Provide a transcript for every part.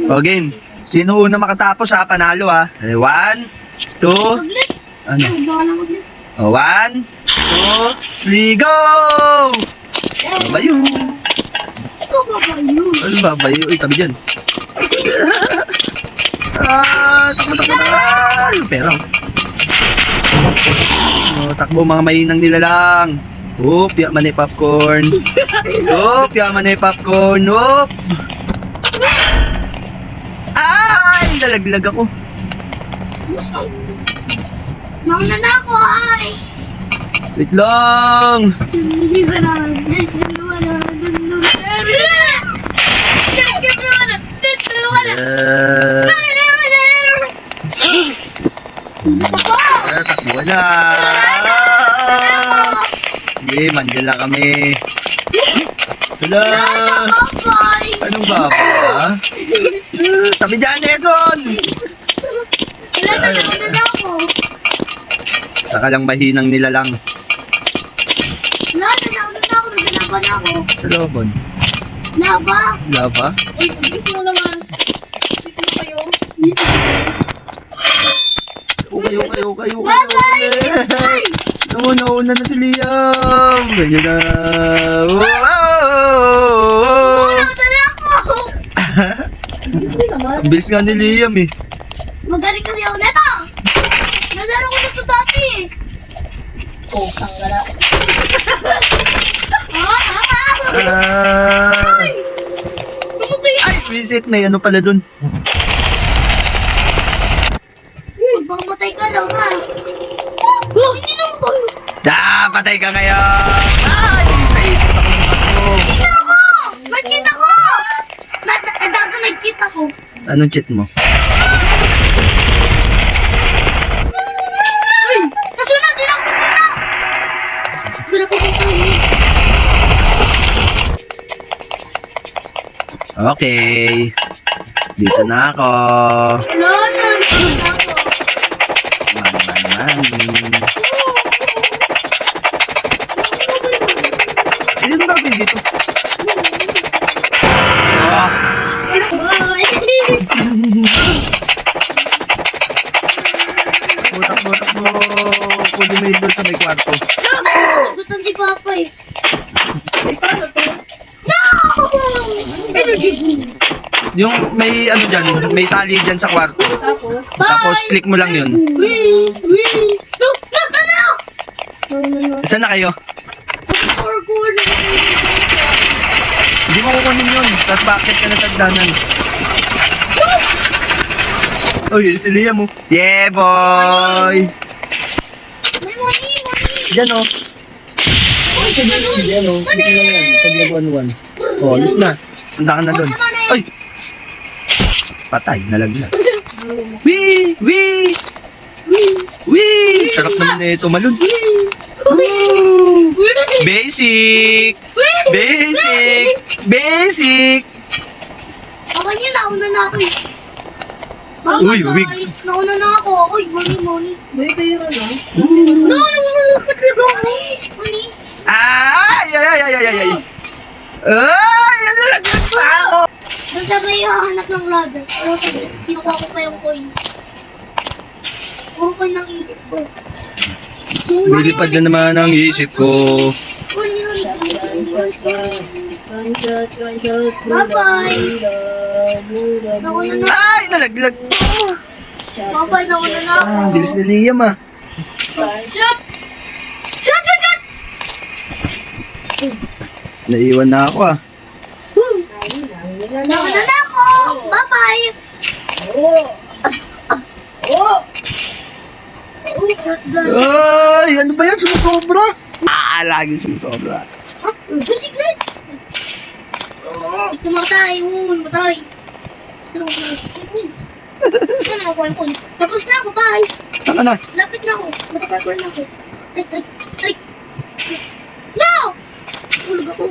O, game. Sino una makatapos ha? Panalo ha. 1, 2, Maglit. ano? Baka lang maglit. O, 1, 2, 3, go! Babayo. Ikaw ba ba yun? Ano babayo? Uy, tabi dyan. Takbo. Yung pera. Takbo mga mainang nilalang. Oop, yaman ay popcorn. Oop, yaman ay popcorn. Oop. Ay, lalaglag ako. Nauna na ako, ay! Wait lang. Hindi ba na? Takbo na. Sige, mandyan lang kami. Hala. Anong baba? Tabi dyan, Edson! Saka lang mahinang nilalang. Sa lobon. Lava? Lava? Uy, bilis mo naman. Dito na kayo. Kayo. Nauna na si Liam. Ganyan na. Wow! Bilis mo naman. Ang bilis nga ni Liam eh. Magaling kasi ako neto! Nalaro ko na ito dati eh. Oh, sanggala. Namatay Ay, visit. May ano pala dun. Magpakamatay ka lang ha. Oh, hindi naman ko. Patay ka ngayon. Ay, naipot ako ng bato. Cheat ako! Nag-cheat ako! Dato nag-cheat ako. Anong cheat mo? Uy! Nasunod din ako nagpunta! Hindi na pupunta ulit. Okay. Dito na ako. Wala na! Nasunod ako. Man. Hindi mo gagawin dito. Oh. Bye! Takbo. Pwede mo doon sa may kwarto. Sagutan si Papa eh. Ay, paano to? No! Yung may ano dyan, may tali dyan sa kwarto. Tapos, Tapos click mo lang yun. Wee! No! Saan na kayo? Parkour na Hindi mo kukunin yun. Tapos bakit ka na sa danan? Uy, si Liam mo. Yeah, boy! May money! Diyan o. Diyan o. Dito lang yan. Pag nag-1-1. Oh, alis na. Punta ka na doon. Ay! Patay, nalaglag. Wee! Sarap naman na ito, malun. Basic! Okay yun, nauna na ako eh. Uy, wig. Guys, nauna na ako. Uy, money. may pera na. No, patlaga ako. Money. Ay! Nalaglag pa ako! Doon sa may hahanap ng ladder. Pero sa kinuha ko pa yung coin. Puro coin ng isip ko. Lilipad na naman ang isip ko. Bye-bye. Nauna na. Ay! Nalaglag! Bye-bye, nauna na ako. Ang bilis ni Liam ah. Shot! Shot! Naiwan na ako ah. Nauna na ako. Bye-bye. Shotgun. Ay! Ano ba yan? Sumusobra? Lagi sumusobra. Ah, the secret. Ito matay. Matay. Ano na ako yung coins? Tapos na ako, bye. Saan ka na? Lapit na ako. Nasa parkour na ako. Trick. No! Tulog ako.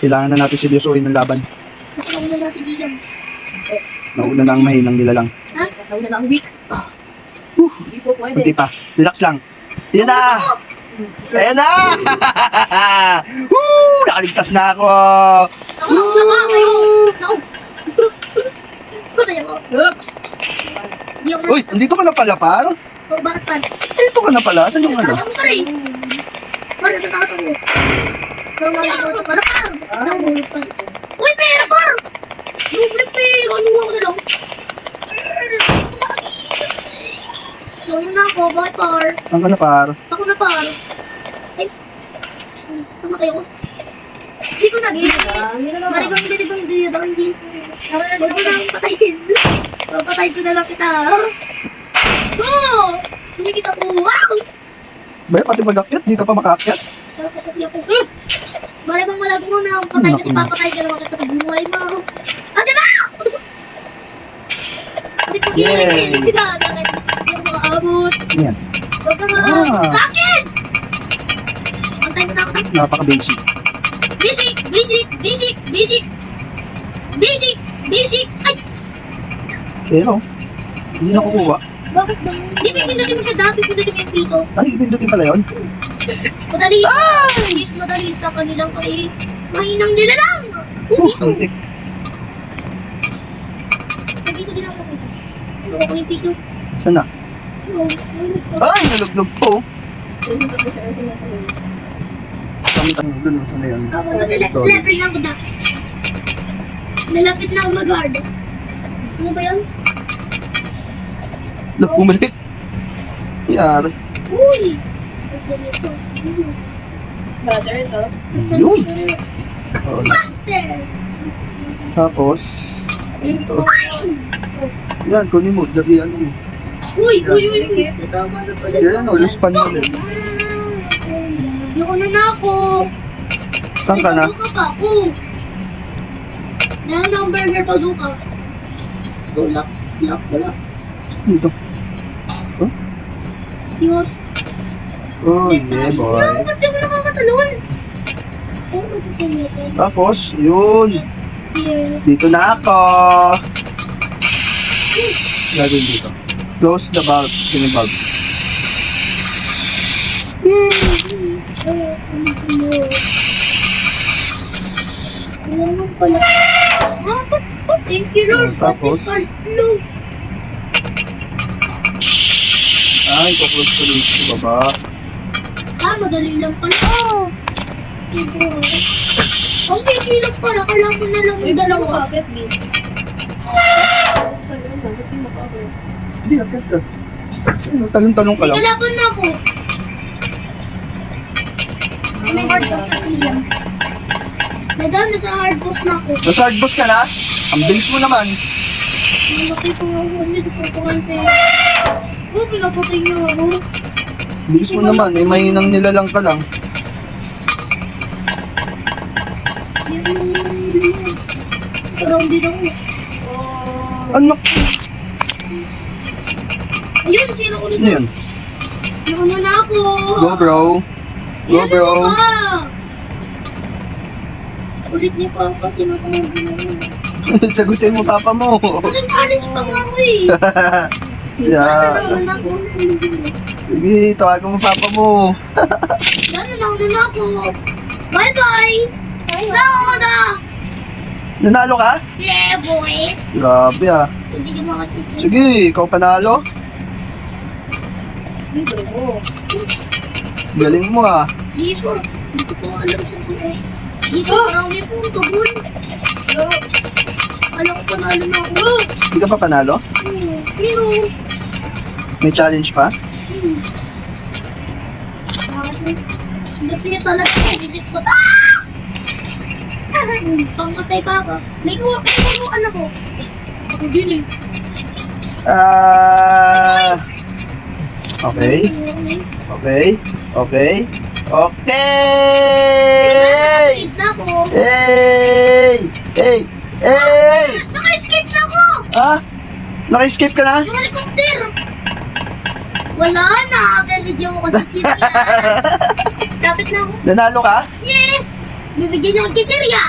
Kailangan na natin seryosohin ng laban. Kasi nauna na si Liam. Nauna na ang mahinang nilalang. Ha? Nauna na ang week. Hindi po pwede. Kunti pa. Relax lang. Yan na! Ayan na! Woo! Nakaligtas na ako! Ako na kayo. Naku. Hindi ako Uy, andito ka na pala, par. Oh, bakit pa? Dito ka na pala. Saan yung ano? Taas ako pa rin. Parang sa taas ako. Nangangalit ako ito. Parang parang mahulog pa. Uy, pera, par! Nuble pera. Luwa ko na lang. Gawin na ako. Bakit, par? Saan ka na, par? Ako na, par. Ay. Namatay ako. Hindi ko naging. Maribang diyo daw hindi. Huwag mo na akong patayin. Papatayin ko na lang kita. Oh! Hindi kita ko. Wow! Ba, pati mag-akyat, di ka pa makaakyat. Papatay ako. Maribang malag mo na akong patay kasi papatay ka naman kita sa buhay mo. Ate ba? Kasi pag Yay! hindi kita, bakit hindi ako makaabot? Yan. Huwag ka Ah. sa akin! Pantay mo na ako. Napaka-basic. Basic! Basic! Basic! Basic! Basic! Basic! Ay! Pero, hindi na kukuha. Bakit naman? Hindi, pipindutin mo siya dati. Pipindutin mo yung piso. Ay, pindutin pala yun. Madali. Hindi madali sa kanilang kay mahinang nila lang. Piso. Santik. May piso din ako nakita. Ano ako yung piso? Saan na? No. Ay, naluglog po. Kamit ang dun, saan na yun? Ako na sa next level na ako na. Malapit na ako mag-guard. Ano ba yan? Look, bumalik. Yari. Uy! Brother, ito. Yun. Oh, Master! tapos, ito. Yan, kunin mo. Dati ano mo. Uy! Uy! Uy! Uy! Tatama na pala. Yan, oh, luspan mo ulit. Nauna na ako. Saan ka na? Bazooka pa ako. Meron akong burger bazooka. Wala. Wala. Dito. Diyos. Oh, yeah, boy. Ba't di mo nakakatalon? Oh, Tapos, yun. here. Dito na ako. Gagawin dito. Close the valve. Yung valve. Wala nang pala. Ah, ba't? Thank you, Lord. Tapos? Ba't is Ay, kuklose ko dito sa baba. Ah, madali lang pala. Oh. Ang easy lang pala. Kailangan mo na lang yung dalawa. Bakit, babe? Saan yun? Bakit di makakit? Hindi, akit ka. Talong-talong ka lang. Kalaban na ako. May hard boss na si Liam. Nadaan na sa hard boss na ako. Nasa hard boss ka na? Ang bilis mo naman. Namatay ko nga ako niya. Gusto ko nga kayo. Oh, pinapatay niya ako. Bilis mo naman. Eh, mahinang nilalang ka lang. Surrounded ako. Anak! Ayun, sino ko Sino yan? Nauna na ako. Go, bro. Go, Yan, bro. ano ba? Ulit ni Papa, tinatawag mo. Sagutin mo papa mo. Kasi college pa nga ako eh. Yeah. Nauna na ako. Sige, tawagan mo papa mo. Nauna na ako. Bye-bye. Nauna. Nanalo ka? Yeah, boy. Grabe ah. Sige mga chichi. Sige, ikaw panalo. Libre mo. Galing mo ah. Di ko. Di ko pa alam sa buhay. Di ko marami pong tugol. Alam ko panalo na ako. Hindi ka pa panalo? Pino. May challenge pa? Gusto niya talaga. Isip ko. Pangmatay pa ako. May kuhaan ako. Ako din eh. Okay. Okay. Okay. Okay! Escape na ako. Hey! Hey! Hey! Naka-escape na ako. Ha? Naka-escape ka na? Yung helicopter. Wala na. Bibigyan mo ko ng chichirya. Kapit na ako. Nanalo ka? Yes! Bibigyan niyo ko ng chichirya.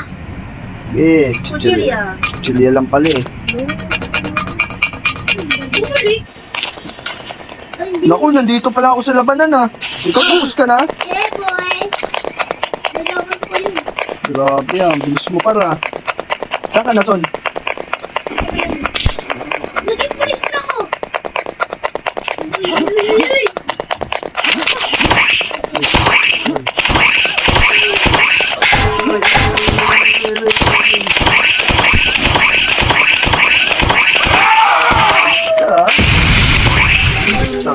Eh, Kuchilya. Chilya lang pala eh. Bumalik. Ay, hindi. Naku, nandito pala ako sa labanan ah. Ikaw bukas ka na? Yeah, boy. Nalaman ko yun. Grabe ah, ang bilis mo para. Saan ka na, Son?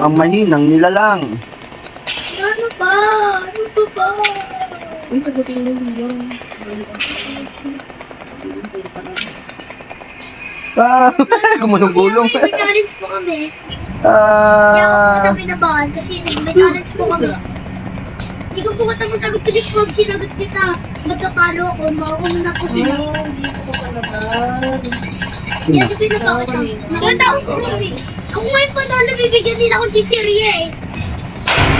kang mahinang nilalang. Ano ba? Ano ba ba? Uy, sagutin mo yun. Ah, gumunong-gulong. Kasi may challenge po kami. Kaya ako po na binabahan kasi may challenge po kami. Hindi ko po kita masagot kasi pag sinagot kita, matatalo ako. Mauna na po sila. Hindi ko pa palaban. Kaya di binabahan kita. Maganda ako po kami. Ako ngayon pa na bibigyan nila akong chichirya eh.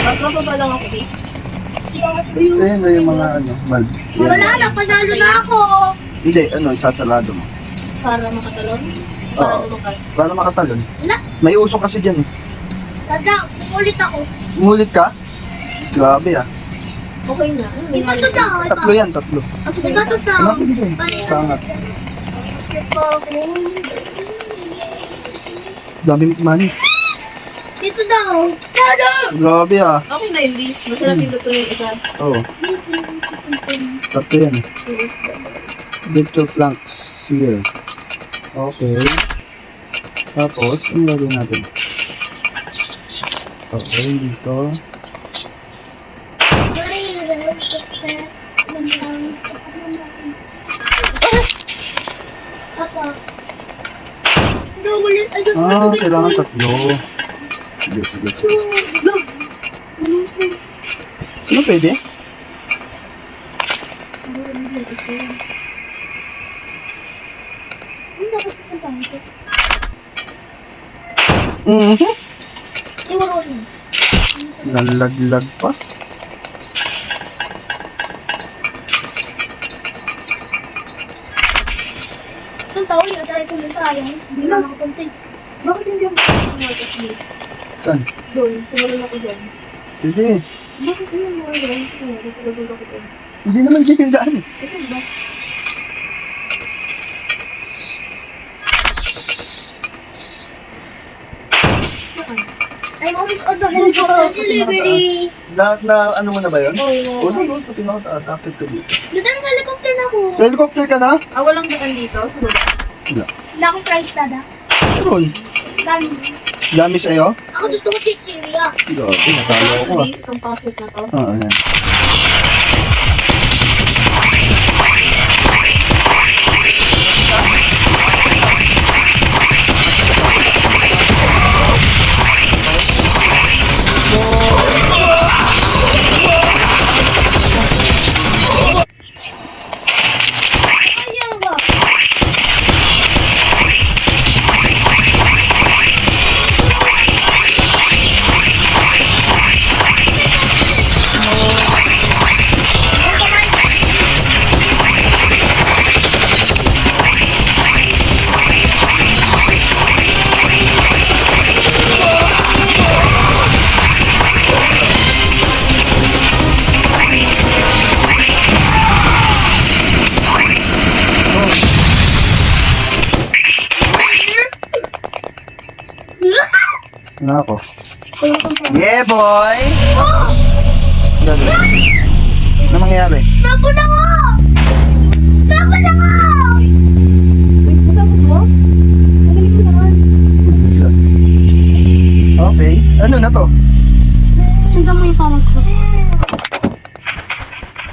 Tatlo pa lang ako, eh. Ayun na yung mga ano, bal. Yan. Wala na, panalo na ako. Hindi, ano, sasarado mo. Para makatalon? Oo. Para lumakad? Para makatalon. Wala. May usok kasi dyan eh. Dada, ulit ako. Umulit ka? Grabe ah. Okay na. Di ba to daw? Tatlo yan, tatlo. Di ba to daw? Ano ko dito? Sangat. Daming money. Dito daw. Dada! Grabe ah. Okay na, hindi. Masarap yung luto yung isa. Oo. Tatlo yan eh. Get your planks here. Okay. Tapos, ano gagawin natin? Okay, dito. Papa. Ulit. I just Ah, want to get kailangan points. tatlo. Sige, sige, sige. Sino pwede? Ano dapat pupuntahan ko? Mhm. Iwaron mo. Nalaglag pa. Anong tao yun? Try ko lang sayang. Hindi na makapunta eh. Bakit hindi ako pumakas dito? Saan? Doon, tumalon ako dyan. Pwede. Bakit yun mga dyan? Tumalon ako dyan. Hindi naman dyan yung daan eh. Kasi ba? Saan? I'm almost on the helicopter delivery. Ano mo na ba yun? Oo. Oo, no, sa pinakataas. Active ka dito. Dadaan sa helicopter na ako. Sa helicopter ka na? Ah, walang daan dito? Sa baba? Wala. Wala akong price, dada. Meron. Gamis. Dami sa'yo? Ako gusto ko chichirya. Grabe, natalo ako ah. Itong packet na to. Oo, yan. Ayaw ba? Na ako. Yeah, boy! Gabi. Ano mangyayari? Tapo na nga! Tapo na nga! Wait, matapos mo? Magaling mo naman. Okay. Ano na to? Sundan mo yung parang cross.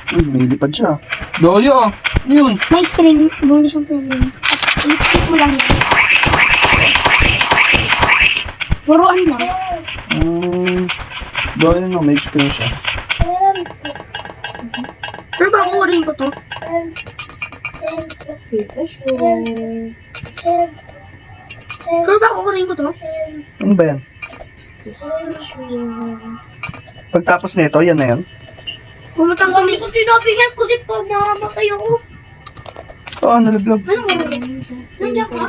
Uy, may lipad siya. Doyo! Ano yun? May spring. Bonus yung problem. Ilipit mo lang yan. Puruan lang. Doyo no, may experience siya. Sure ba kukurin ko to? Sure ba kukurin ko to? Ano ba yan? Pagtapos nito, yan na yan. Pumatang kami ko sinabi yan kasi pa mamamatay ako. Oo, nalaglag. Ano mo? Nandiyan ka?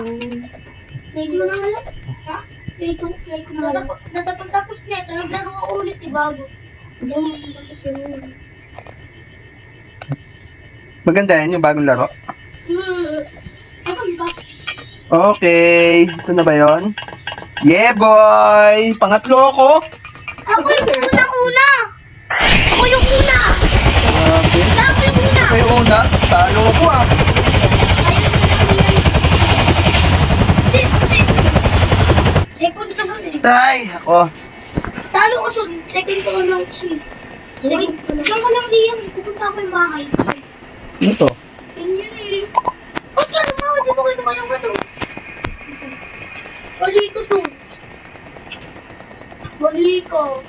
Like mo na nga lang. Ha? Like mo na lang. Pagtapos nito, naglaro ako ulit bago. Maganda yan yung bagong laro. Asan ka? Okay. Ito na ba yon? Yeah, boy! Pangatlo ako. Ako yung unang-una! Ako yung una! Okay. Ako yung una! May una. Talo ko ah. Second ka sunod. Ay, ako. Talo ka son. Second ko lang kasi. Second ko lang. Lang ka lang Liam. Pupunta ako yung bahay. Ano to? Yun yun eh. Ba't ka lumawa? Di mo kinuha yung ano? Bali ko son. Bali ko.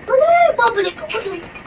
Bali, babalik ako son.